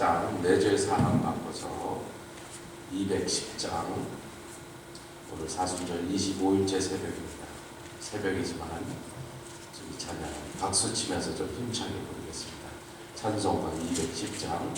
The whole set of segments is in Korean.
10장 내 죄 사함 바꿔서 210장 오늘 사순절 25일째 새벽입니다. 새벽이지만 저기 찬양 박수 치면서 좀 힘차게 부르겠습니다. 찬송가 210장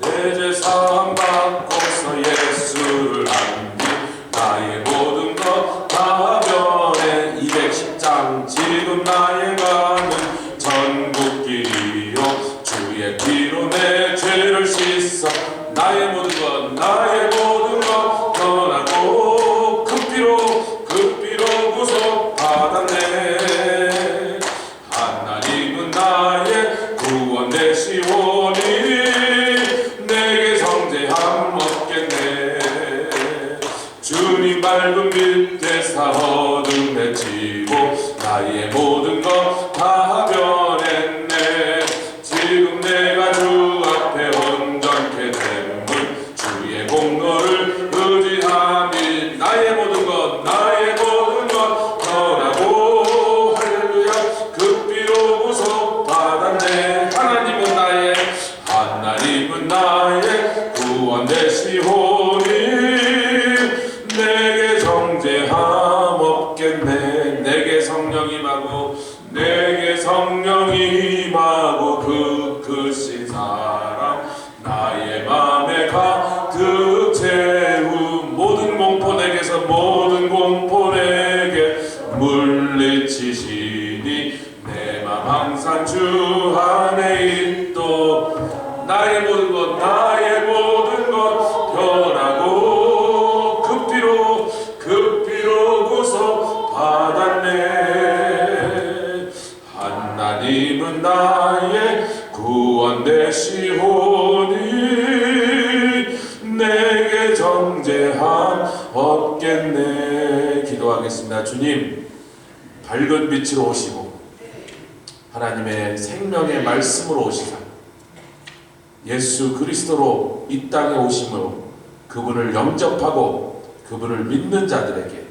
내 죄 사함 바꿔서 예수를 안기 나의 모든 것 다 변해 210장 지금 나의 가는 전국길이요 주의 피로 내 죄를 씻어 나의 모든 것 변하고 그 피로 구속 받았네. 하나님은 나의 구원 되시오니 내게 성죄함 없겠네. 주님 밟은 밑에서 어둠 헤치고 나의 모든 것 다 변했네. 지금 내가 주 앞에 온전케 됨을 주의 공로를 의지하니 나의 모든 것 변하고 할렐루야 그 피로 구속 받았네. 하나님은 나의 구원 되시오니 내게 정죄함 없겠네. 내게 성령 임하고 그 크신 사랑 나의 맘에 가득 채운 모든 공포 내게서 모든 공포 내게 물리치시니 내 맘 항상 주 안에 있도 나의 모든 것 변하고 그 피로 구속 받았네. 하나님은 나의 구원 되시오니 내게 정죄함 없겠네. 기도하겠습니다. 주님 밝은 빛으로 오시고 하나님의 생명의 말씀으로 오시사 예수 그리스도로 이 땅에 오심으로 그분을 영접하고 그분을 믿는 자들에게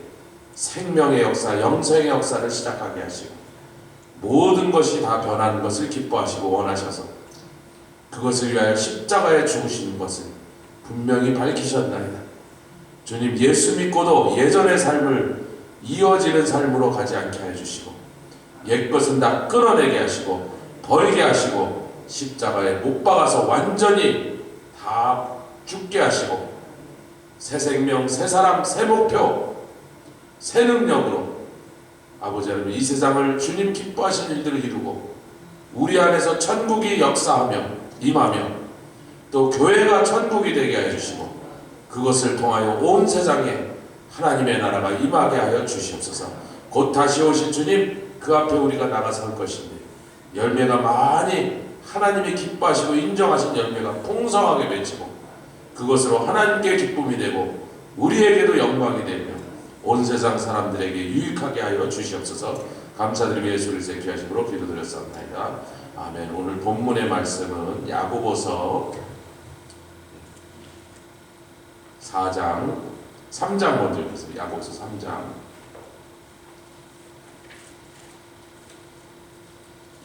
생명의 역사, 영생의 역사를 시작하게 하시고 모든 것이 다 변하는 것을 기뻐하시고 원하셔서 그것을 위하여 십자가에 죽으시는 것을 분명히 밝히셨나이다. 주님 예수 믿고도 예전의 삶을 이어지는 삶으로 가지 않게 해주시고 옛것은 다 끊어내게 하시고 버리게 하시고 십자가에 못 박아서 완전히 다 죽게 하시고 새 생명, 새 사람, 새 목표, 새 능력으로 아버지 하나님 이 세상을 주님 기뻐하신 일들을 이루고 우리 안에서 천국이 역사하며 임하며 또 교회가 천국이 되게 해주시고 그것을 통하여 온 세상에 하나님의 나라가 임하게 하여 주시옵소서. 곧 다시 오신 주님 그 앞에 우리가 나가설 것인데 열매가 많이 하나님이 기뻐하시고 인정하신 열매가 풍성하게 맺히고 그것으로 하나님께 기쁨이 되고 우리에게도 영광이 되며 온 세상 사람들에게 유익하게 하여 주시옵소서. 감사드리며 예수를 새끼 하심으로 기도드렸사옵나이다. 아멘. 오늘 본문의 말씀은 야고보서 4장 3장 먼저 읽겠습니다. 야고보서 3장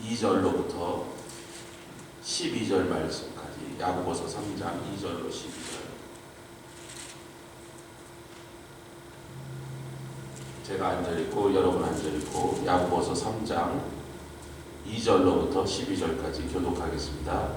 2절로부터 12절 말씀까지 야고보서 3장 2절로 12절 제가 앉아 있고 여러분 앉아 있고 야고보서 3장 2절로부터 12절까지 교독하겠습니다.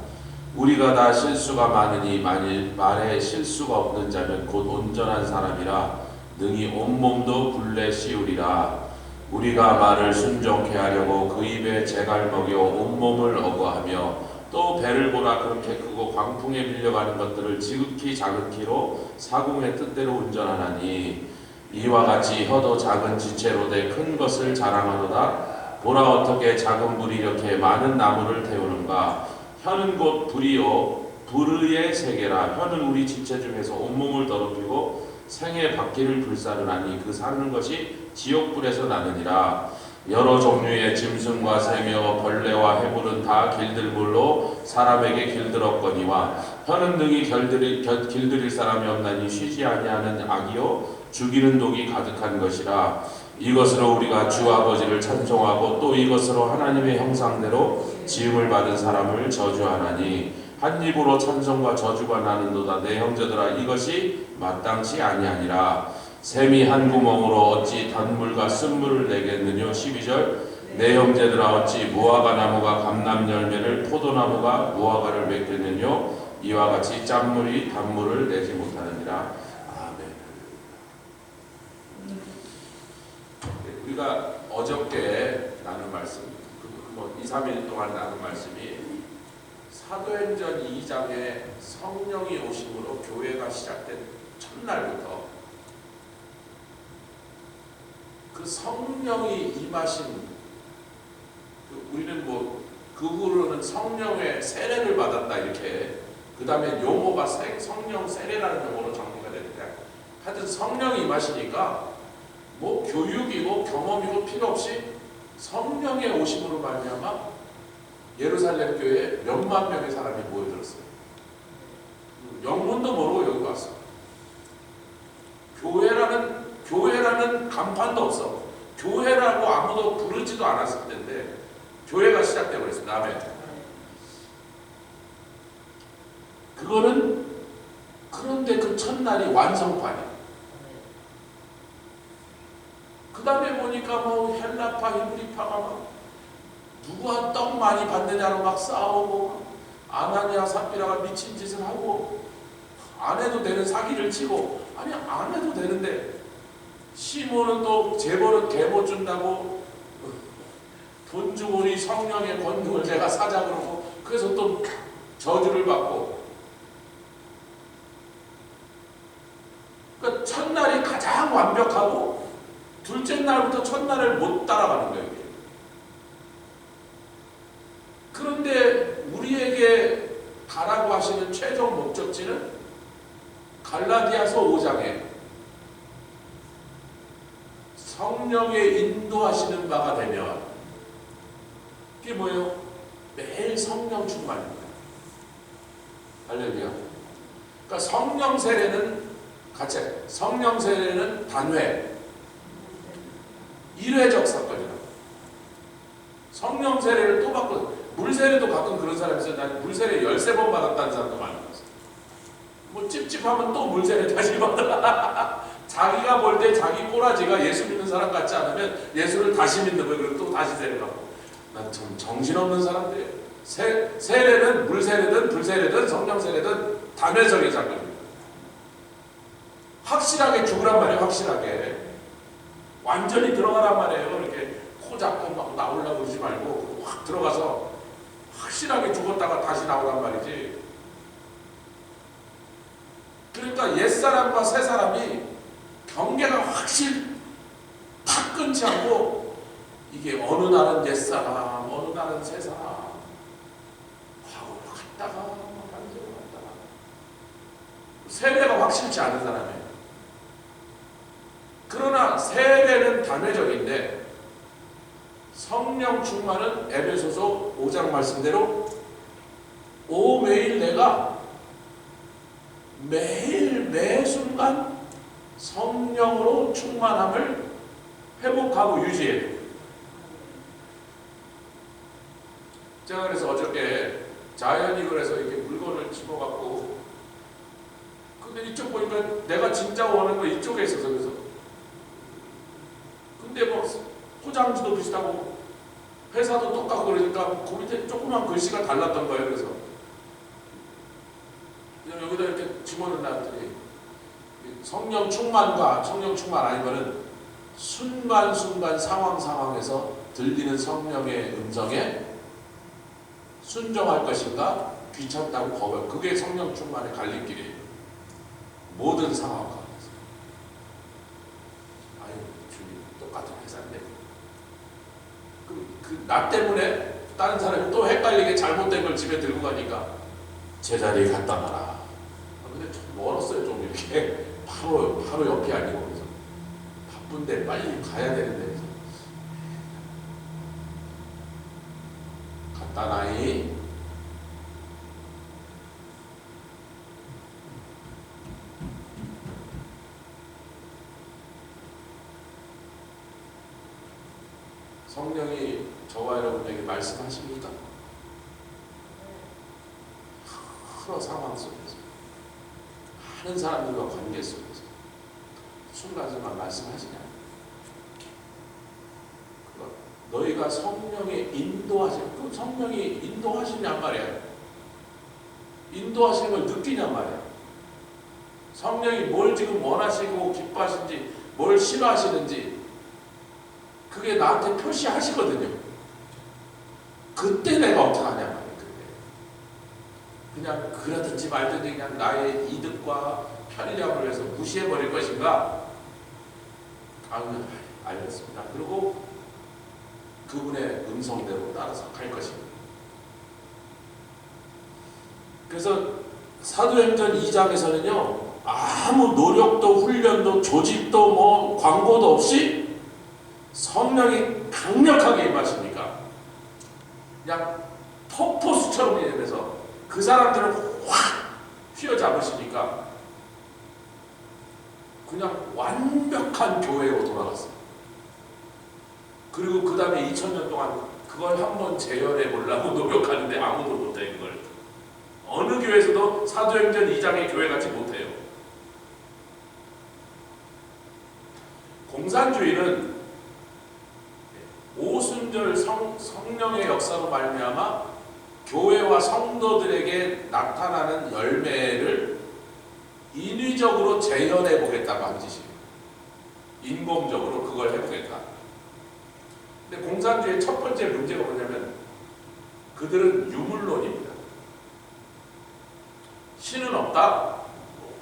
우리가 다 실수가 많으니 만일 말에 실수가 없는 자면 곧 온전한 사람이라 능히 온몸도 굴레 씌우리라. 우리가 말을 순종케 하려고 그 입에 재갈 먹여 온몸을 어거하며 또 배를 보라 그렇게 크고 광풍에 밀려가는 것들을 지극히 작은 키로 사공의 뜻대로 운전하나니 이와 같이 혀도 작은 지체로 돼 큰 것을 자랑하도다. 보라 어떻게 작은 불이 이렇게 많은 나무를 태우는가. 혀는 곧 불이요 불의 세계라. 혀는 우리 지체 중에서 온몸을 더럽히고 생의 바퀴를 불사르나니 그 사는 것이 지옥불에서 나느니라. 여러 종류의 짐승과 새며 벌레와 해물은 다 길들물로 사람에게 길들었거니와 혀는 능히 길들일 사람이 없나니 쉬지 아니하는 악이요 죽이는 독이 가득한 것이라. 이것으로 우리가 주 아버지를 찬송하고 또 이것으로 하나님의 형상대로 지음을 받은 사람을 저주하나니 한 입으로 찬송과 저주가 나는도다. 내 형제들아 이것이 마땅치 아니하니라. 샘이 한 구멍으로 어찌 단물과 쓴물을 내겠느냐. 12절 내 형제들아 어찌 무화과 나무가 감람 열매를 포도나무가 무화과를 맺겠느냐. 이와 같이 짠물이 단물을 내지 못하느니라. 아멘. 우리가 어저께 나눈 말씀, 2, 3일 동안 나눈 말씀이 사도행전 2장에 성령이 오심으로 교회가 시작된 첫날부터 그 성령이 임하신, 우리는 그 후로는 성령의 세례를 받았다 이렇게, 그 다음에 용어가 성령 세례라는 용어로 정리가 되는데, 하여튼 성령이 임하시니까 교육이고 경험이고 필요 없이 성령의 오심으로 말미암아 예루살렘 교회에 몇만 명의 사람이 모여들었어요. 영문도 모르고 여기 왔어. 교회라는 간판도 없어. 교회라고 아무도 부르지도 않았을 텐데 교회가 시작되어 버렸습니다. 아멘. 그런데 그 첫날이 완성판이에요. 그 다음에 보니까 헬라파, 히브리파가 누가 떡 많이 받느냐로 막 싸우고, 아나니아 삽비라가 미친 짓을 하고, 안 해도 되는 사기를 치고, 아니 안 해도 되는데 시몬은 또 재벌은 개못 준다고 돈 주고니 성령의 권능을 내가 사자 그러고, 그래서 또 저주를 받고. 그러니까 첫날이 가장 완벽하고 둘째 날부터 첫날을 못 따라가는 거예요. 그런데 우리에게 가라고 하시는 최종 목적지는 갈라디아서 5장에 성령의 인도하시는 바가 되면, 그게 뭐예요? 매일 성령 충만입니다. 할렐루야. 그러니까 성령 세례는 단회, 일회적 사건이다. 성령 세례를 또 받고, 물세례도 가끔 그런 사람이 있어요. 난 물세례 13번 받았다는 사람도 많이 봤어요. 찝찝하면 또 물세례 다시 받아. 자기가 볼 때 자기 꼬라지가 예수 믿는 사람 같지 않으면 예수를 다시 믿는 거예요. 그리고 또 다시 세례 받고. 난 참 정신없는 사람들이에요. 세례는 물세례든 불세례든 성령 세례든 단회적인 사건입니다. 확실하게 죽으란 말이에요. 확실하게. 완전히 들어가란 말이에요. 이렇게 코 잡고 막 나오려고 그러지 말고 확 들어가서 확실하게 죽었다가 다시 나오란 말이지. 그러니까 옛사람과 새사람이 경계가 확실히 팍 끊지 않고, 이게 어느 날은 옛사람, 어느 날은 새사람, 과거로 갔다가 현재로 갔다가. 세례가 확실치 않은 사람이에요. 그러나 세례는 단회적인데 성령 충만은 에베소서 5장 말씀대로 매일 내가 매일 매 순간 성령으로 충만함을 회복하고 유지해야 돼요. 제가 그래서 어저께 자연이 그래서 이렇게 물건을 집어갖고, 근데 이쪽 보니까 내가 진짜 원하는 거 이쪽에 있어서, 그래서 근데 포장지도 비슷하고 회사도 똑같고 그러니까 그 밑에 조그만 글씨가 달랐던 거예요. 그래서 여기다 이렇게 집어넣었더니 성령 충만과 성령 충만 아니면은 순간순간 상황에서 들리는 성령의 음성에 순종할 것인가 귀찮다고 거부할, 그게 성령 충만의 갈림길이에요. 모든 상황 가운데서. 아유 주님 똑같은 회사인데 나 때문에 다른 사람이 또 헷갈리게 잘못된 걸 집에 들고 가니까 제자리에 갖다 놔라. 근데 좀 멀었어요. 좀 이렇게 바로 옆이 아니고, 그래서 바쁜데 빨리 가야 되는데 그래서 갖다 놔이. 성령이 저와 여러분에게 말씀하십니까? 여러 상황 속에서, 많은 사람들과 관계 속에서 순간순간 말씀하시냐? 너희가 성령의 그 성령이 인도하시냔 말이야. 인도하시는 걸 느끼냔 말이야. 성령이 뭘 지금 원하시고 기뻐하시는지, 뭘 싫어하시는지 그게 나한테 표시하시거든요. 그때 내가 어떻게 하냐 말이야. 그냥 그러든지 말든지 그냥 나의 이득과 편의점을 위해서 무시해버릴 것인가? 알겠습니다. 그리고 그분의 음성대로 따라서 갈 것입니다. 그래서 사도행전 2장에서는요, 아무 노력도 훈련도 조직도 뭐 광고도 없이 성령이 강력하게 임하시니까 그냥 폭포수처럼 임해서 그 사람들을 확 휘어잡으시니까 그냥 완벽한 교회로 돌아갔어요. 그리고 그 다음에 2000년 동안 그걸 한번 재현해 보려고 노력하는데 아무도 못해. 그걸 어느 교회에서도 사도행전 2장의 교회 같이 못해요. 공산주의는 오순절 성령의 역사로 말미암아 교회와 성도들에게 나타나는 열매를 인위적으로 재현해 보겠다고 한 짓이에요. 인공적으로 그걸 해보겠다. 근데 공산주의의 첫 번째 문제가 뭐냐면 그들은 유물론입니다. 신은 없다.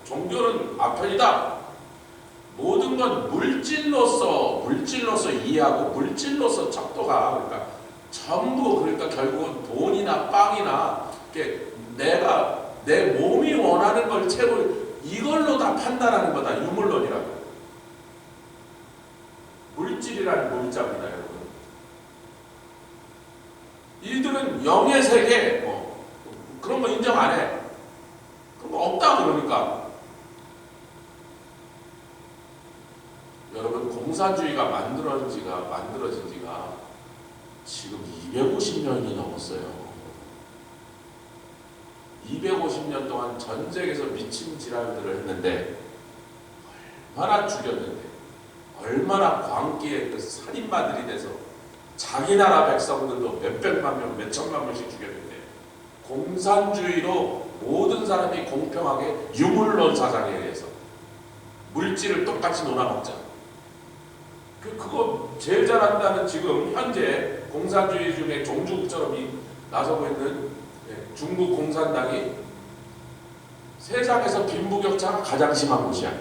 종교는 아편이다. 모든 건 물질로서 이해하고 물질로서 척도가, 그러니까 전부, 그러니까 결국은 돈이나 빵이나 내가 내 몸이 원하는 걸 채울 이걸로 다 판단하는 거다. 유물론이라고. 물질이라는 물자입니다, 여러분. 이들은 영의 세계 그런 거 인정 안 해. 그런 거 없다 그러니까. 여러분, 공산주의가 만들어진 지가 지금 250년이 넘었어요. 250년 동안 전 세계에서 미친 지랄들을 했는데 얼마나 죽였는데, 얼마나 광기에 그 살인마들이 돼서 자기 나라 백성들도 몇백만 명, 몇천만 명씩 죽였는데, 공산주의로 모든 사람이 공평하게 유물론 사상에 의해서 물질을 똑같이 놀아먹자. 그거 제일 잘한다는 지금 현재 공산주의 중에 종주국처럼 나서고 있는 중국 공산당이 세상에서 빈부격차가 가장 심한 곳이야.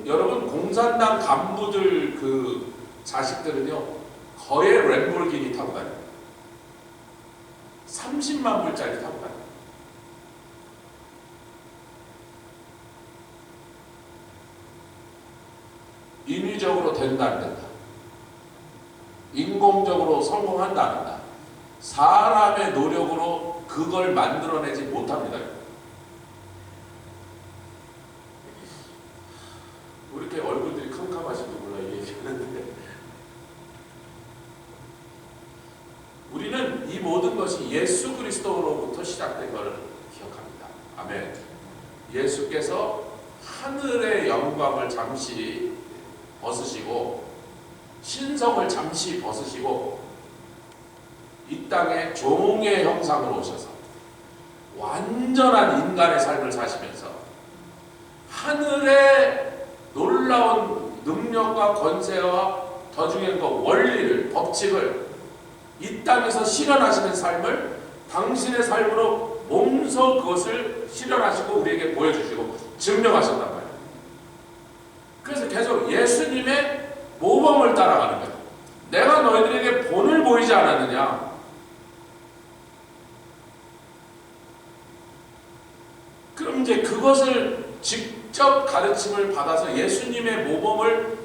여러분, 공산당 간부들 그 자식들은요, 거의 램볼기니 타고 다녀요. 30만 불짜리 타고 다녀요. 인위적으로 된다 안 된다. 인공적으로 성공한다 안 한다. 사람의 노력으로 그걸 만들어내지 못합니다. 왜 이렇게 얼굴들이 캄캄하신지 몰라 이 얘기하는데, 우리는 이 모든 것이 예수 그리스도로부터 시작된 것을 기억합니다. 아멘. 예수께서 하늘의 영광을 잠시 벗으시고 신성을 잠시 벗으시고 이 땅에 종의 형상으로 오셔서 완전한 인간의 삶을 사시면서 하늘의 놀라운 능력과 권세와 더 중요한 거 원리를, 법칙을 이 땅에서 실현하시는 삶을 당신의 삶으로 몸소 그것을 실현하시고 우리에게 보여주시고 증명하셨단 말이에요. 그래서 계속 예수님의 모범을 따라가는 거예요. 내가 너희들에게 본을 보이지 않았느냐? 그럼 이제 그것을 직접 가르침을 받아서 예수님의 모범을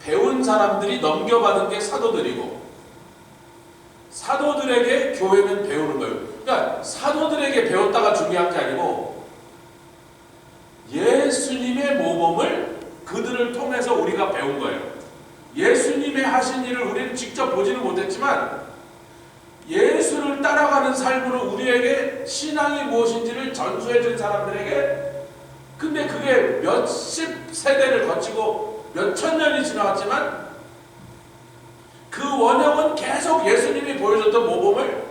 배운 사람들이 넘겨받은 게 사도들이고, 사도들에게 교회는 배우는 거예요. 그러니까 사도들에게 배웠다가 중요한 게 아니고 예수님의 모범을 그들을 통해서 우리가 배운 거예요. 예수님의 하신 일을 우리는 직접 보지는 못했지만 예수를 따라가는 삶으로 우리에게 신앙이 무엇인지를 전수해 준 사람들에게, 근데 그게 몇십 세대를 거치고 몇천 년이 지나갔지만 그 원형은 계속 예수님이 보여줬던 모범을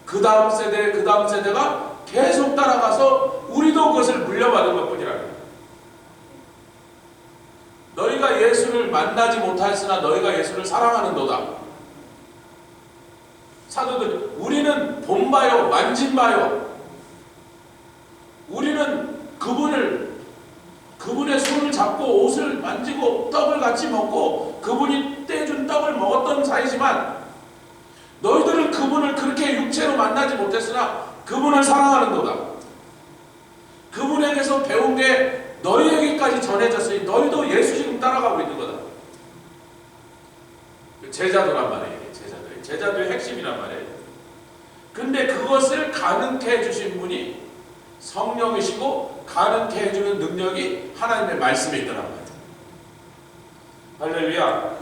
그 다음 세대, 그 다음 세대가 계속 따라가서 우리도 그것을 물려받은 것뿐이라. 너희가 예수를 만나지 못하였으나 너희가 예수를 사랑하는도다. 사도들, 우리는 본바요, 만진바요. 우리는 그분의 손을 잡고 옷을 만지고 떡을 같이 먹고 그분이 떼준 떡을 먹었던 사이지만 너희들은 그분을 그렇게 육체로 만나지 못했으나 그분을 사랑하는도다. 그분에게서 배운 게 너희에게까지 전해졌으니 너희도 예수 지금 따라가고 있는 거다. 제자도란 말이에요. 제자도의 핵심이란 말이에요. 근데 그것을 가능케 해주신 분이 성령이시고 가능케 해주는 능력이 하나님의 말씀에 있더란 말이에요. 할렐루야.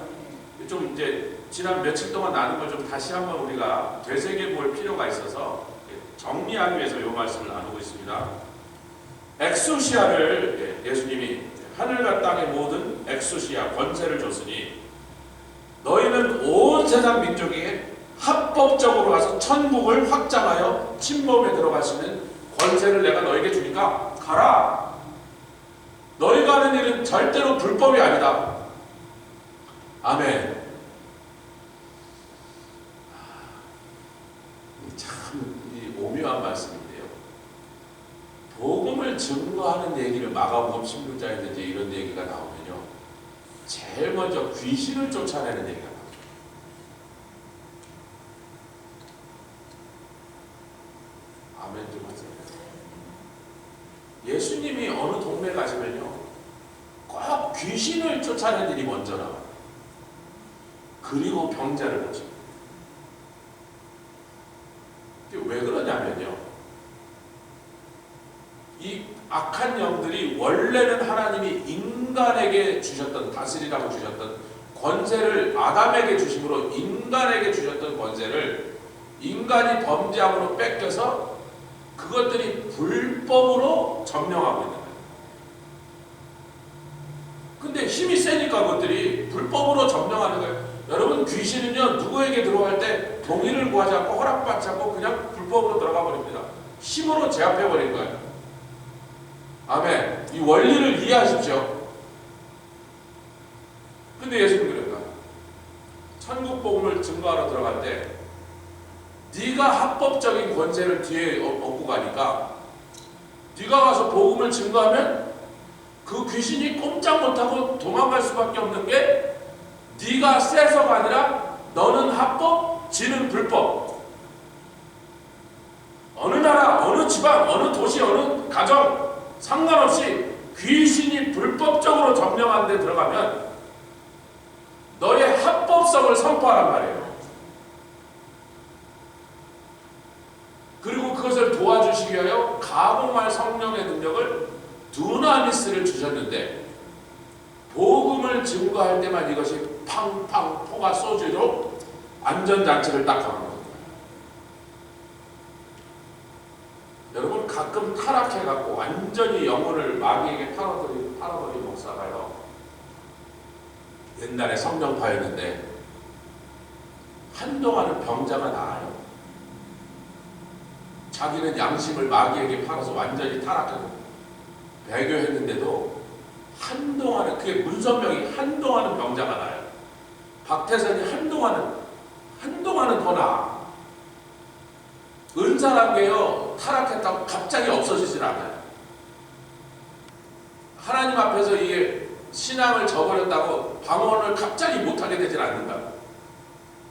좀 이제 지난 며칠 동안 나눈 걸 좀 다시 한번 우리가 되새겨 볼 필요가 있어서 정리하기 위해서 이 말씀을 나누고 있습니다. 엑수시아를 예수님이 하늘과 땅의 모든 엑수시아 권세를 줬으니 너희는 온 세상 민족에게 합법적으로 가서 천국을 확장하여 침범에 들어갈 수 있는 권세를 내가 너에게 주니까 가라. 너희가 하는 일은 절대로 불법이 아니다. 아멘. 참 오묘한 말씀인데요. 복음을 증거하는 얘기를 마가복음 16장에 이제 이런 얘기가 나오면요, 제일 먼저 귀신을 쫓아내는 얘기가 나옵니다. 아멘 좀 하세요. 예수님이 어느 동네 가시면요, 꼭 귀신을 쫓아내는 일이 먼저 나와요. 그리고 병자를 고칩니다. 왜 그러냐면요, 이 악한 영들이 원래는 하나님이 인간에게 주셨던, 다스리라고 주셨던 권세를 아담에게 주심으로 인간에게 주셨던 권세를 인간이 범죄함으로 뺏겨서 그것들이 불법으로 점령하고 있는 거예요. 근데 힘이 세니까 그것들이 불법으로 점령하는 거예요. 여러분, 귀신은요, 누구에게 들어갈 때 동의를 구하지 않고 허락받지 않고 그냥 불법으로 들어가 버립니다. 힘으로 제압해 버린 거예요. 아멘. 이 원리를 이해하십시오. 근데 예수님은 그런가? 천국 복음을 증거하러 들어갈 때 네가 합법적인 권세를 뒤에 얻고 가니까 네가 가서 복음을 증거하면 그 귀신이 꼼짝 못하고 도망갈 수밖에 없는 게, 네가 세서가 아니라 너는 합법, 지는 불법. 어느 나라, 어느 지방, 어느 도시, 어느 가정 상관없이 귀신이 불법적으로 점령한 데 들어가면 너의 합법성을 선포하란 말이에요. 그리고 그것을 도와주시기 위하여 가공할 성령의 능력을 두나미스를 주셨는데, 복음을 증거할 때만 이것이 팡팡 포가 쏘지로 안전장치를 딱 하는 겁니다. 여러분, 가끔 타락해갖고 완전히 영혼을 마귀에게 팔아버린 목사가요, 옛날에 성령파였는데 한동안은 병자가 나아요. 자기는 양심을 마귀에게 팔아서 완전히 타락하고 배교했는데도 한동안은, 그게 문선명이 한동안은 병자가 나요. 박태선이 한동안은 더 나아. 은사란 게요, 타락했다고 갑자기 없어지질 않아요. 하나님 앞에서 이게 신앙을 저버렸다고 방언을 갑자기 못하게 되질 않는다.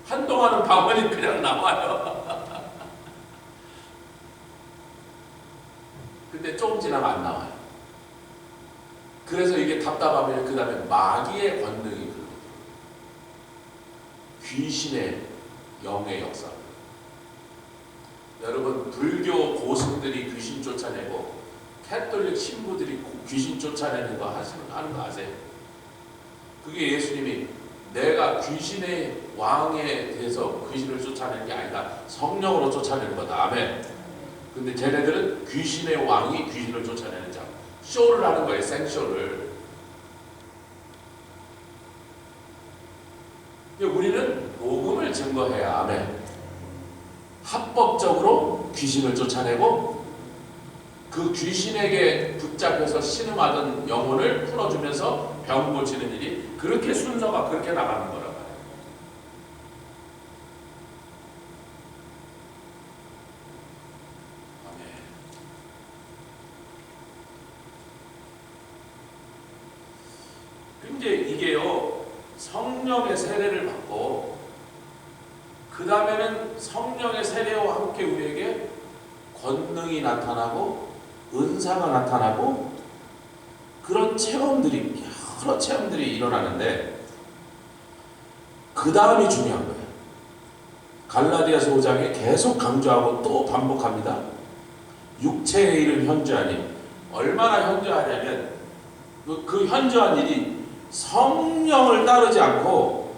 한동안은 방언이 그냥 나와요. 근데 조금 지나면 안 나와요. 그래서 이게 답답하면 그 다음에 마귀의 권능이 들어오죠. 귀신의 영의 역사. 여러분, 불교 고승들이 귀신 쫓아내고 캐톨릭 신부들이 귀신 쫓아내는 거 하는 거 아세요? 그게 예수님이 내가 귀신의 왕에 대해서 귀신을 쫓아내는 게 아니다. 성령으로 쫓아내는 거다. 아멘. 근데 쟤네들은 귀신의 왕이 귀신을 쫓아내는 자. 쇼를 하는 거예요. 생쇼를. 우리는 복음을 증거해야. 아멘. 합법적으로 귀신을 쫓아내고 그 귀신에게 붙잡혀서 신음하던 영혼을 풀어주면서 병 고치는 일이 그렇게 순서가 그렇게 나가는 거란 말이에요. 아멘. 이제 이게요, 성령의 세례를 받고 그 다음에는 성령의 세례와 함께 우리에게 권능이 나타나고 은사가 나타나고 그런 체험들이, 여러 체험들이 일어나는데 그 다음이 중요한 거예요. 갈라디아서 5장에 계속 강조하고 또 반복합니다. 육체의 일은 현저하니. 얼마나 현저하냐면 그 현저한 일이 성령을 따르지 않고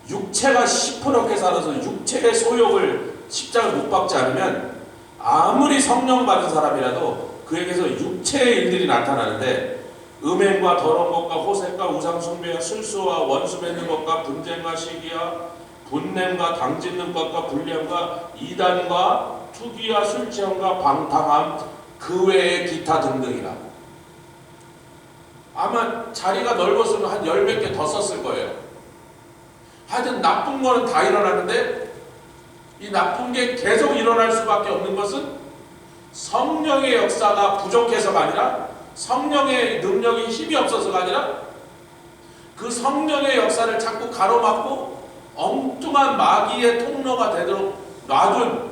육체가 시퍼렇게 살아서 육체의 소욕을 십자가를 못 박지 않으면 아무리 성령 받은 사람이라도 그에게서 육체의 일들이 나타나는데 음행과 더러운 것과 호색과 우상숭배와 술수와 원수 맺는 것과 분쟁과 시기와 분냄과 당짓는 것과 불량과 이단과 투기와 술취함과 방탕함 그 외에 기타 등등이라. 아마 자리가 넓었으면 한 10몇 개 더 썼을 거예요. 하여튼 나쁜 거는 다 일어나는데 이 나쁜 게 계속 일어날 수밖에 없는 것은 성령의 역사가 부족해서가 아니라 성령의 능력이 힘이 없어서가 아니라 그 성령의 역사를 자꾸 가로막고 엉뚱한 마귀의 통로가 되도록 놔둔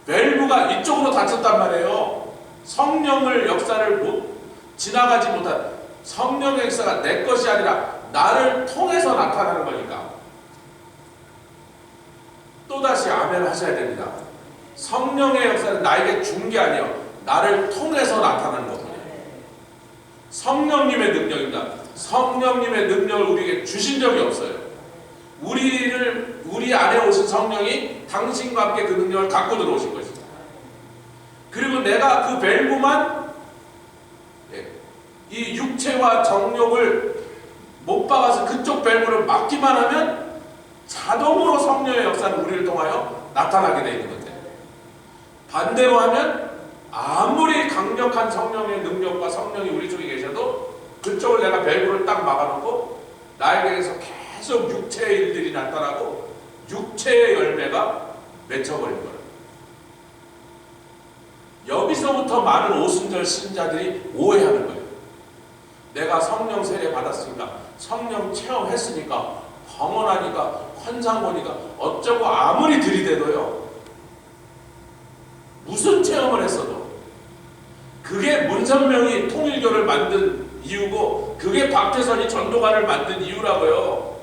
밸브가 이쪽으로 닫혔단 말이에요. 성령을 역사를 지나가지 못한 성령의 역사가 내 것이 아니라 나를 통해서 나타나는 거니까 또다시 아멘 하셔야 됩니다. 성령의 역사는 나에게 준 게 아니에요. 나를 통해서 나타나는 거거든요. 성령님의 능력입니다. 성령님의 능력을 우리에게 주신 적이 없어요. 우리 안에 오신 성령이 당신과 함께 그 능력을 갖고 들어오신 것입니다. 그리고 내가 그 밸브만 이 육체와 정욕을 못 박아서 그쪽 밸브를 막기만 하면 자동으로 성령의 역사는 우리를 통하여 나타나게 되어 있는 건데, 반대로 하면 아무리 강력한 성령의 능력과 성령이 우리 쪽에 계셔도 그쪽을 내가 밸브를 딱 막아놓고 나에게서 계속 육체의 일들이 나타나고 육체의 열매가 맺혀버린 거예요. 여기서부터 많은 오순절 신자들이 오해하는 거예요. 내가 성령 세례 받았으니까, 성령 체험했으니까, 방언하니까, 환상 보니까 어쩌고 아무리 들이대도요, 무슨 체험을 했어도 그게 문선명이 통일교를 만든 이유고 그게 박태선이 전도관을 만든 이유라고요.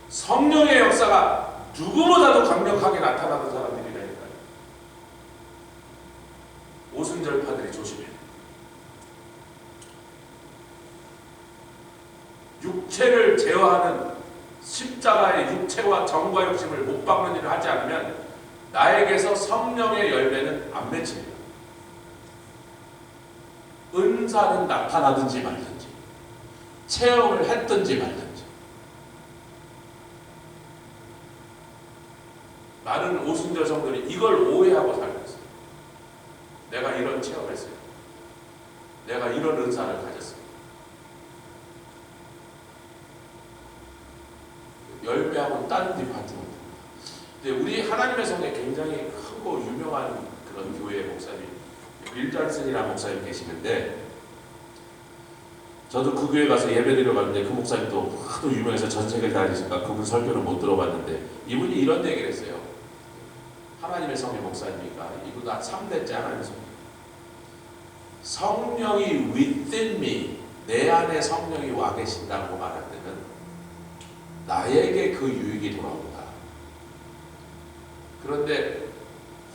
성령의 역사가 누구보다도 강력하게 나타나는 사람들이라니까요. 오순절파들이 조심해요. 육체를 제어하는 십자가의 육체와 정과 욕심을 못 박는 일을 하지 않으면 나에게서 성령의 열매는 안 맺힙니다. 은사는 나타나든지 말든지, 체험을 했든지 말든지. 많은 오순절 성도들이 이걸 오해하고 살고 있어요. 내가 이런 체험을 했어요. 내가 이런 은사를 가졌어요. 열매하고 딴 데 봐주는 거예요. 근데 우리 하나님의 성에 굉장히 크고 유명한 그런 교회의 목사님, 빌 존슨이라는 목사님 계시는데, 저도 그 교회 가서 예배드려 갔는데 그 목사님도 하도 유명해서 전 세계를 다니니까 그분 설교를 못 들어봤는데, 이분이 이런 얘기를 했어요. 하나님의 성의 목사님이니까 이분 다 3대째 하나님의 성. 성령이 within me, 내 안에 성령이 와 계신다고 말할 때는 나에게 그 유익이 돌아온다. 그런데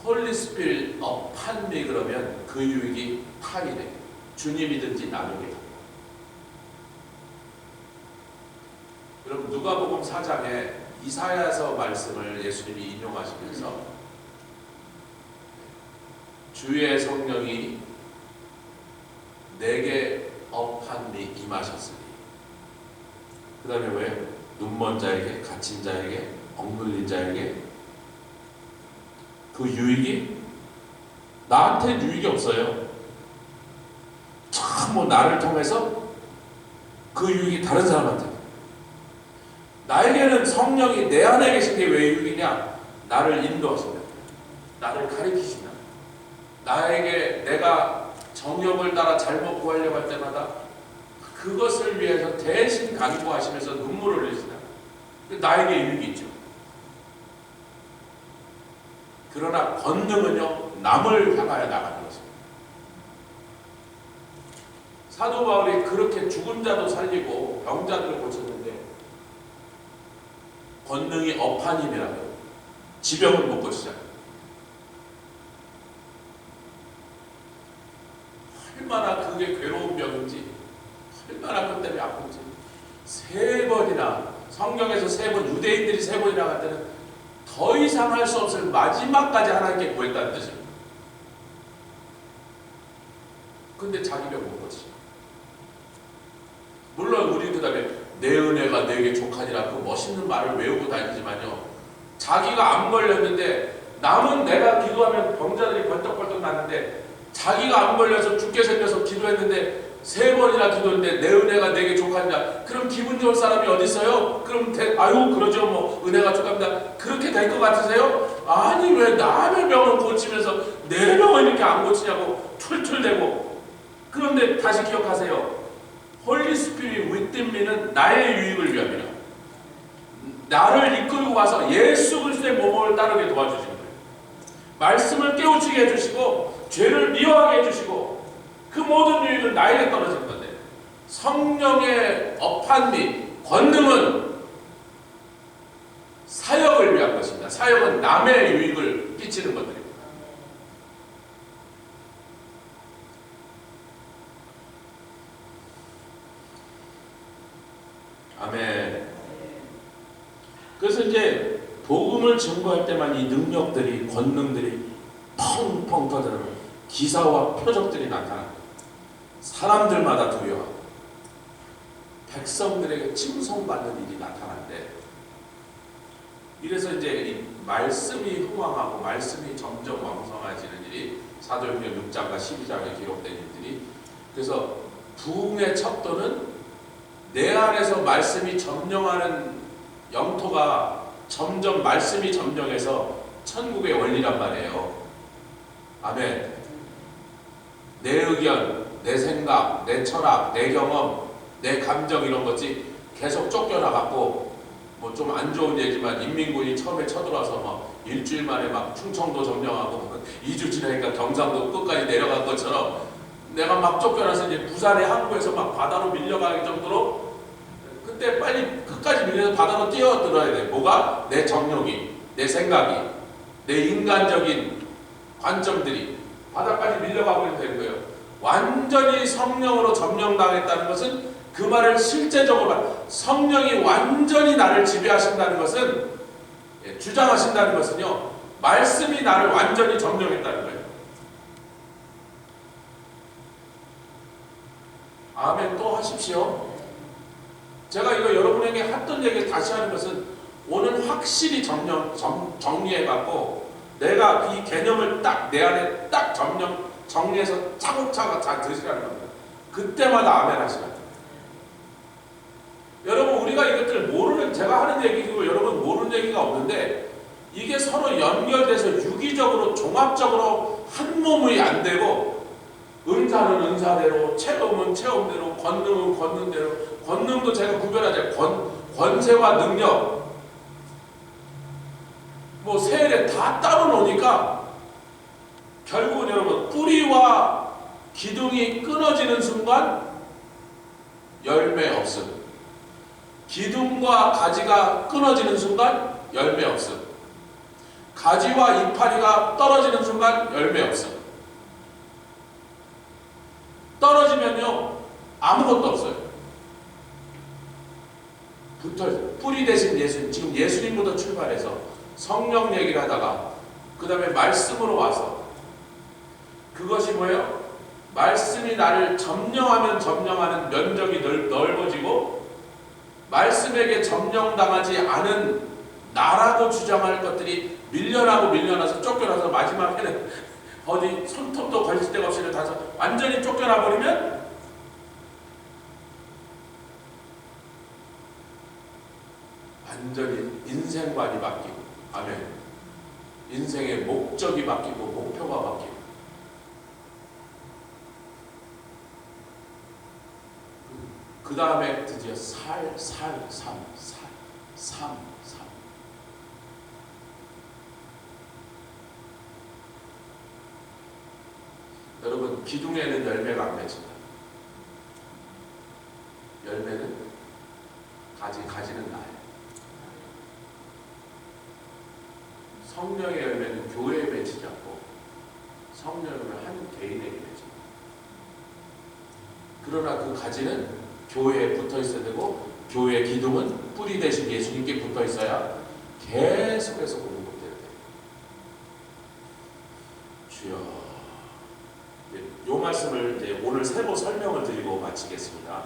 홀리 스피릿 upon me 그러면 그 유익이 타인에게, 주님이든지 남에게. 그럼 누가복음 4장에 이사야서 말씀을 예수님이 인용하시면서 주의 성령이 내게 업한리 임하셨으니, 그 다음에 왜? 눈먼 자에게, 갇힌 자에게, 억눌린 자에게. 그 유익이 나한테 유익이 없어요. 참 나를 통해서 그 유익이 다른 사람한테. 나에게는 성령이 내 안에 계신 게 왜 유익이냐? 나를 인도하신다. 나를 가리키신다. 나에게 내가 정욕을 따라 잘못 구하려고 할 때마다 그것을 위해서 대신 간구하시면서 눈물을 흘리신다. 나에게 유익이 있죠. 그러나 권능은요, 남을 향하여 나가는 것입니다. 사도 바울이 그렇게 죽은 자도 살리고 병자들을 고쳤는데 권능이 업한임이라면 지병은 못 고치잖아요. 얼마나 그게 괴로운 병인지, 얼마나 그것 때문에 아픈지. 3번이나 성경에서 3번, 유대인들이 3번이나 갈 때는 더 이상 할 수 없을 마지막까지 하나님께 구했다는 뜻입니다. 근데 자기 병 못 고치. 물론 우리 그 다음에 내 은혜가 내게 족하니라 그 멋있는 말을 외우고 다니지만요, 자기가 안 걸렸는데 남은 내가 기도하면 병자들이 번쩍번쩍 나는데 자기가 안 걸려서 죽게 생겨서 기도했는데 3번이나 기도했는데 내 은혜가 내게 족하니라. 그럼 기분 좋을 사람이 어디 있어요? 그럼 아유 그러죠, 뭐 은혜가 족합니다. 그렇게 될 것 같으세요? 아니, 왜 남의 병을 고치면서 내 병을 이렇게 안 고치냐고 툴툴대고. 그런데 다시 기억하세요. 홀리 스피릿 within me는 나의 유익을 위함이라. 나를 이끌고 와서 예수 그리스도의 모범을 따르게 도와주시는 거예요. 말씀을 깨우치게 해주시고 죄를 미워하게 해주시고 그 모든 유익은 나에게 떨어지는 건데, 성령의 업한리, 권능은 사역을 위한 것입니다. 사역은 남의 유익을 끼치는 것들입니다. 아멘. 그래서 이제 복음을 증거할 때만 이 능력들이, 권능들이 펑펑 터지는 기사와 표적들이 나타납니다. 사람들마다 두려워하고 백성들에게 칭송받는 일이 나타나는데, 이래서 이제 이 말씀이 흥왕하고 말씀이 점점 왕성해지는 일이 사도행전 6장과 12장에 기록된 일들이. 그래서 부흥의 척도는 내 안에서 말씀이 점령하는 영토가 점점 말씀이 점령해서 천국의 원리란 말이에요. 아멘. 내 의견, 내 생각, 내 철학, 내 경험, 내 감정 이런 것이 계속 쫓겨나갖고, 뭐 좀 안 좋은 얘기지만 인민군이 처음에 쳐들어와서 막 일주일 만에 막 충청도 점령하고 2주 지나니까 경상도 끝까지 내려간 것처럼 내가 막 쫓겨나서 이제 부산의 항구에서 막 바다로 밀려가기 정도로, 그때 빨리 끝까지 밀려서 바다로 뛰어들어야 돼. 뭐가? 내 정욕이, 내 생각이, 내 인간적인 관점들이 바다까지 밀려가고 되는 거예요. 완전히 성령으로 점령당했다는 것은, 그 말을 실제적으로 성령이 완전히 나를 지배하신다는 것은, 주장하신다는 것은요, 말씀이 나를 완전히 점령했다는 거예요. 아멘. 또 하십시오. 제가 이거 여러분에게 했던 얘기를 다시 하는 것은, 오늘 확실히 정리해갖고 내가 이 개념을 딱 내 안에 딱 정리해서 차곡차곡 잘 드시라는 겁니다. 그때마다 아멘 하시라. 여러분, 우리가 이것들을 모르는, 제가 하는 얘기고 여러분 모르는 얘기가 없는데, 이게 서로 연결돼서 유기적으로 종합적으로 한 몸이 안 되고, 은사는 은사대로, 체험은 체험대로, 권능은 권능대로, 권능도 제가 구별하자. 권세와 능력, 뭐 세례 다 따로 놓으니까 결국은 여러분, 뿌리와 기둥이 끊어지는 순간 열매 없음. 기둥과 가지가 끊어지는 순간 열매 없음. 가지와 이파리가 떨어지는 순간 열매 없음. 떨어지면요, 아무것도 없어요. 뿌리 대신 예수님, 지금 예수님부터 출발해서 성령 얘기를 하다가 그 다음에 말씀으로 와서 그것이 뭐예요? 말씀이 나를 점령하면 점령하는 면적이 넓어지고 말씀에게 점령당하지 않은 나라고 주장할 것들이 밀려나서 쫓겨나서 마지막에는 어디 손톱도 걸칠 데가 없이 다 완전히 쫓겨나 버리면 완전히 인생관이 바뀌고, 아멘. 인생의 목적이 바뀌고 목표가 바뀌고, 그 다음에 드디어 삶. 여러분, 기둥에는 열매가 안 맺힌다. 열매는 가지는 나요. 성령의 열매는 교회에 맺히지 않고 성령의 열매는 한 개인에게 맺힙니다. 그러나 그 가지는 교회에 붙어 있어야 되고, 교회의 기둥은 뿌리 대신 예수님께 붙어 있어야 계속해서 공급돼야 돼요. 주여, 이 말씀을 이제 오늘 세부 설명을 드리고 마치겠습니다.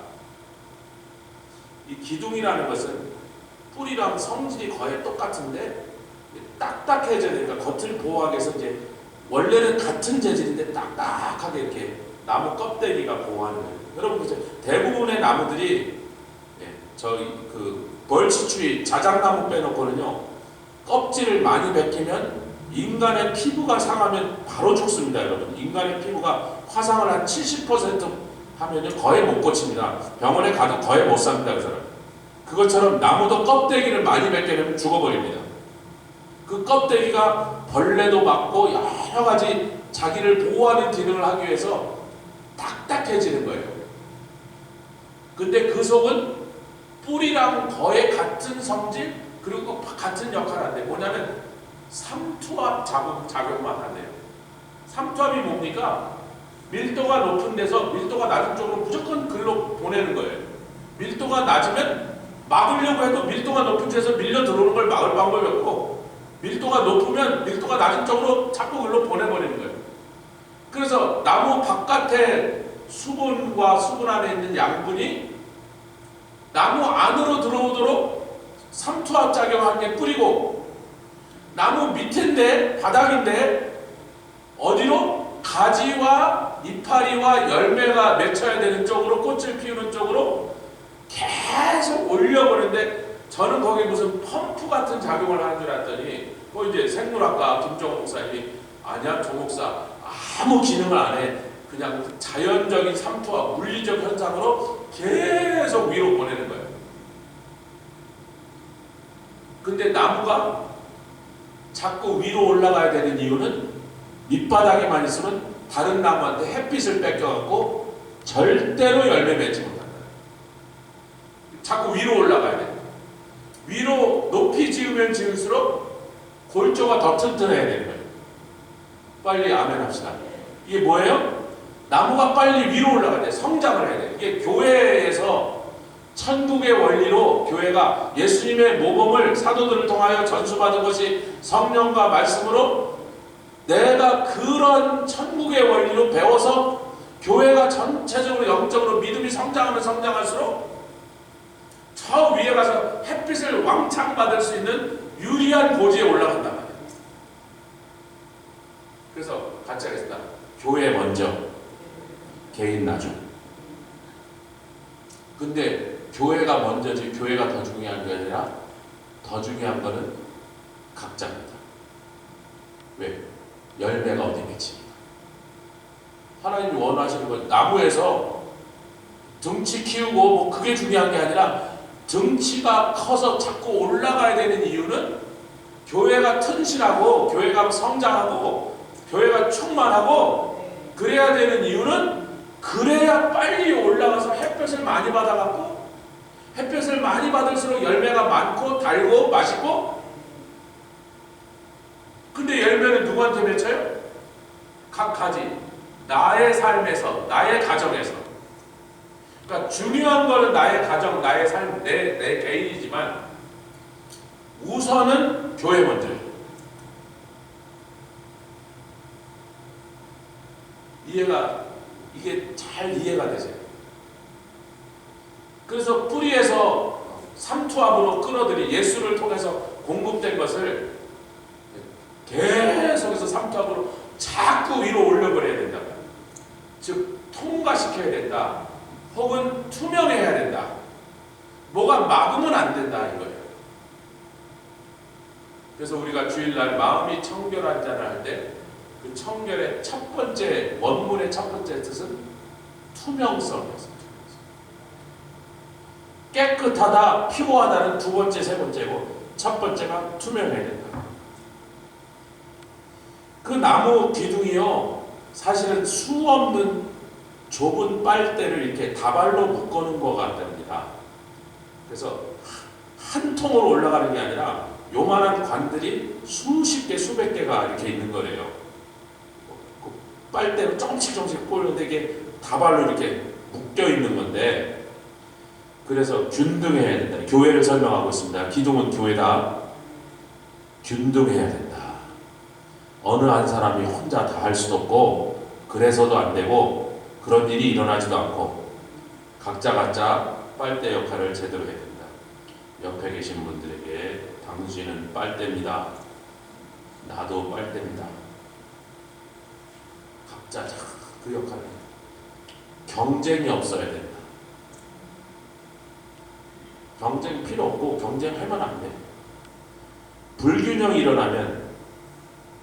이 기둥이라는 것은 뿌리랑 성질이 거의 똑같은데 딱딱해져야 되니까 겉을 보호하기 위해서 이제 원래는 같은 재질인데 딱딱하게 이렇게 나무 껍데기가 보호하는 거예요. 여러분 보세요. 대부분의 나무들이 저희 그 벌치추위 자작나무 빼놓고는요, 껍질을 많이 벗기면 인간의 피부가 상하면 바로 죽습니다. 여러분, 인간의 피부가 화상을 한 70% 하면요 거의 못 고칩니다. 병원에 가도 거의 못 삽니다. 그 사람. 그것처럼 나무도 껍데기를 많이 벗겨내면 죽어버립니다. 그 껍데기가 벌레도 막고 여러 가지 자기를 보호하는 기능을 하기 위해서 딱딱해지는 거예요. 근데 그 속은 뿌리랑 거의 같은 성질, 그리고 같은 역할을 한대요. 뭐냐면 삼투압 작용만 하네요. 삼투압이 뭡니까? 밀도가 높은 데서 밀도가 낮은 쪽으로 무조건 글로 보내는 거예요. 밀도가 낮으면 막으려고 해도 밀도가 높은 데서 밀려 들어오는 걸 막을 방법이 없고, 밀도가 높으면 밀도가 낮은 쪽으로 자꾸 글로 보내버리는 거예요. 그래서 나무 바깥에 수분과 수분 안에 있는 양분이 나무 안으로 들어오도록 삼투압 작용한 게 뿌리고, 나무 밑인데, 바닥인데 어디로? 가지와 이파리와 열매가 맺혀야 되는 쪽으로, 꽃을 피우는 쪽으로 계속 올려보는데, 저는 거기 무슨 펌프 같은 작용을 하는 줄 알았더니 이제 생물학과 김종호 목사님이 아니야, 조 목사 아무 기능을 안 해. 그냥 자연적인 삼투압, 물리적 현상으로 계속 위로 보내는 거예요. 근데 나무가 자꾸 위로 올라가야 되는 이유는 밑바닥에만 있으면 다른 나무한테 햇빛을 뺏겨갖고 절대로 열매 맺지 못한다. 자꾸 위로 올라가야 돼. 위로 높이 지으면 지을수록 골조가 더 튼튼해야 되는 거예요. 빨리 아멘 합시다. 이게 뭐예요? 나무가 빨리 위로 올라가야 돼. 성장을 해야 돼. 이게 교회에서 천국의 원리로, 교회가 예수님의 모범을 사도들을 통하여 전수받은 것이 성령과 말씀으로, 내가 그런 천국의 원리로 배워서 교회가 전체적으로 영적으로 믿음이 성장하면 성장할수록 저 위에 가서 햇빛을 왕창 받을 수 있는 유리한 고지에 올라간단 말이에요. 그래서 같이 하겠습니다. 교회 먼저, 개인 나중. 근데 교회가 먼저지 교회가 더 중요한 게 아니라 더 중요한 거는 각자입니다. 왜? 열매가 어디 맺힙니다. 하나님이 원하시는 건 나무에서 등치 키우고 뭐 그게 중요한 게 아니라, 등치가 커서 자꾸 올라가야 되는 이유는 교회가 튼실하고 교회가 성장하고 교회가 충만하고 그래야 되는 이유는, 그래야 빨리 올라가서 햇볕을 많이 받아갖고, 햇볕을 많이 받을수록 열매가 많고 달고 맛있고. 근데 열매는 누구한테 맺혀요? 각 가지. 나의 삶에서, 나의 가정에서. 그러니까 중요한 거는 나의 가정, 나의 삶, 내 개인이지만 우선은 교회 먼저예요. 이게 잘 이해가 되세요? 그래서 뿌리에서 삼투압으로 끌어들이 예수를 통해서 공급된 것을 계속해서 삼투압으로 자꾸 위로 올려버려야 된다. 즉 통과시켜야 된다. 혹은 투명해야 된다. 뭐가 막으면 안 된다 이거예요. 그래서 우리가 주일날 마음이 청결한 자를 할 때 그 청결의 첫 번째 원문의 첫 번째 뜻은 투명성이었어요. 깨끗하다, 피고하다는 두 번째, 세 번째고 첫 번째가 투명해야 된다. 그 나무 기둥이요, 사실은 수 없는 좁은 빨대를 이렇게 다발로 묶어놓은 것 같답니다. 그래서 한 통으로 올라가는 게 아니라 요만한 관들이 수십 개, 수백 개가 이렇게 있는 거래요. 그 빨대로 조금씩 꽂는데 이게 다발로 이렇게 묶여 있는 건데, 그래서 균등해야 된다. 교회를 설명하고 있습니다. 기둥은 교회다. 균등해야 된다. 어느 한 사람이 혼자 다 할 수도 없고, 그래서도 안 되고, 그런 일이 일어나지도 않고, 각자 빨대 역할을 제대로 해야 된다. 옆에 계신 분들에게 당신은 빨대입니다. 나도 빨대입니다. 각자 그 역할을 해야 된다. 경쟁이 없어야 된다. 경쟁 필요 없고 경쟁하면 안 돼. 불균형이 일어나면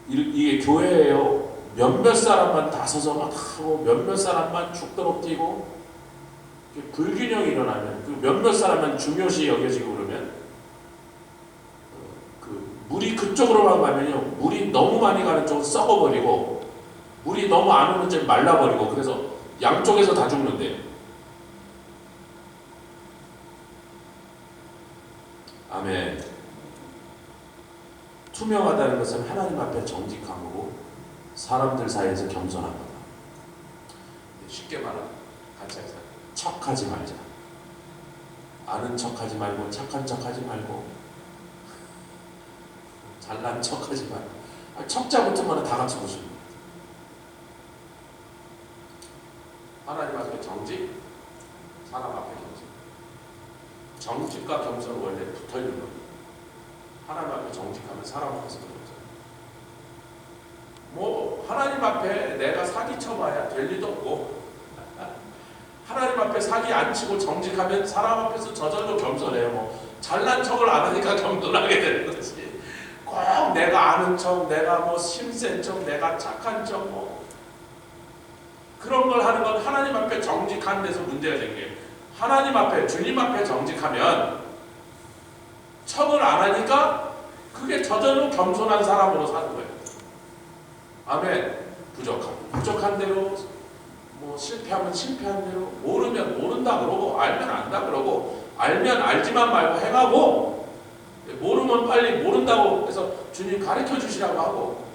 이게 교회예요. 몇몇 사람만 다 서서 막 하고 몇몇 사람만 죽도록 뛰고, 불균형이 일어나면 그 몇몇 사람만 중요시 여겨지고 그러면 그 물이 그쪽으로만 가면요, 물이 너무 많이 가는 쪽은 썩어버리고 물이 너무 안 오는 쪽은 말라버리고, 그래서 양쪽에서 다 죽는데요. 아멘. 투명하다는 것은 하나님 앞에 정직함으로 사람들 사이에서 겸손한 거다. 쉽게 말하면 같이 해서 척하지 말자. 아는 척하지 말고, 착한 척하지 말고, 잘난 척하지 말고. 척자 붙으면 다 같이 보시는 거예요. 하나님 앞에 정직, 사람 앞에 겸손. 정직과 겸손은 원래 붙어있는 겁니다. 하나님 앞에 정직하면 사람 앞에서 그러죠. 뭐 하나님 앞에 내가 사기 쳐봐야 될 리도 없고, 하나님 앞에 사기 안 치고 정직하면 사람 앞에서 저절로 겸손해요. 뭐 잘난 척을 안 하니까 겸손하게 되는 거지. 꼭 내가 아는 척, 내가 뭐 힘센 척, 내가 착한 척, 뭐 그런 걸 하는 건 하나님 앞에 정직한 데서 문제가 생겨요. 하나님 앞에, 주님 앞에 정직하면 척을 안 하니까 그게 저절로 겸손한 사람으로 사는 거예요. 아멘. 부족한 대로, 뭐 실패하면 실패한 대로, 모르면 모른다 그러고, 알면 안다 그러고, 알면 알지만 말고 행하고, 모르면 빨리 모른다고 해서 주님 가르쳐 주시라고 하고.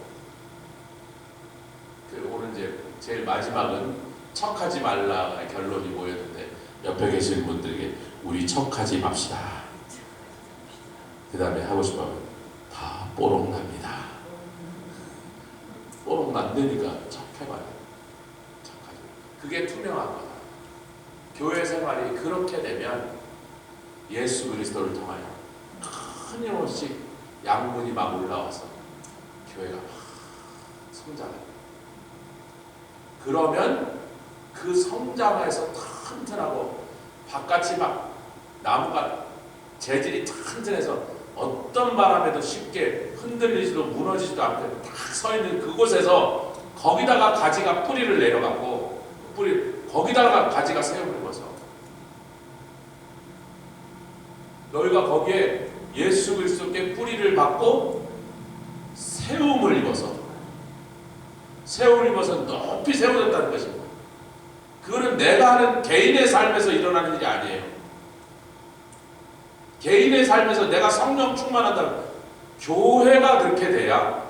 오늘 이제 제일 마지막은 척하지 말라 결론이 모였는데, 옆에 계신 분들에게 우리 척하지 맙시다. 그 다음에 하고 싶으면 다 뽀록납니다. 뽀록 안 되니까 척해봐요. 척하지. 그게 투명한 거다. 교회 생활이 그렇게 되면 예수 그리스도를 통하여 끊임없이 양분이 막 올라와서 교회가 막 성장해요. 그러면 그 성장에서 튼튼하고, 바깥이 막 나무가 재질이 튼튼해서 어떤 바람에도 쉽게 흔들리지도 무너지지도 않고 딱 서 있는 그곳에서, 거기다가 가지가 뿌리를 내려가고, 거기다가 가지가 세움을 입어서, 너희가 거기에 예수 그리스도께 뿌리를 받고 세움을 입어서 높이 세워졌다는 것입니다. 그거는 내가 하는 개인의 삶에서 일어나는 일이 아니에요. 개인의 삶에서 내가 성령 충만한다면, 교회가 그렇게 돼야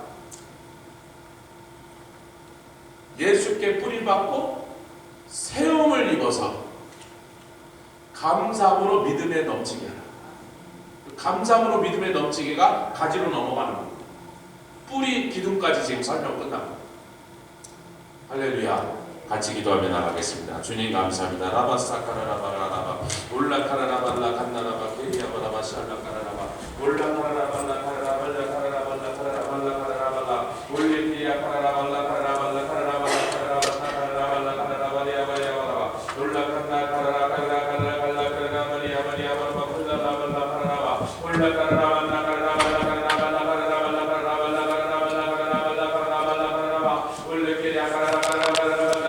예수께 뿌리 받고 세움을 입어서 감사함으로 믿음에 넘치게 하라. 감사함으로 믿음에 넘치게가 가지로 넘어가는 겁니다. 뿌리 기둥까지 지금 설명 끝납니다. 할렐루야. 같이 기도하며 나가겠습니다. 주님 감사합니다. 라바사카라라바라라바 올라카라라발라 칸나라바 케리아바라바 샬라카라라바 올라카라라발라 카라라발라 카라라발라 카라라발라 카라라발라 올리피아 카라라발라 카라라발라 카라라발라 카라라발라 카라라발리아바리아바라바 올라칸나 카라라칼라 칼라칼라 카라라발리아바리아바라바 콜라라발라 카라라바 올라카라라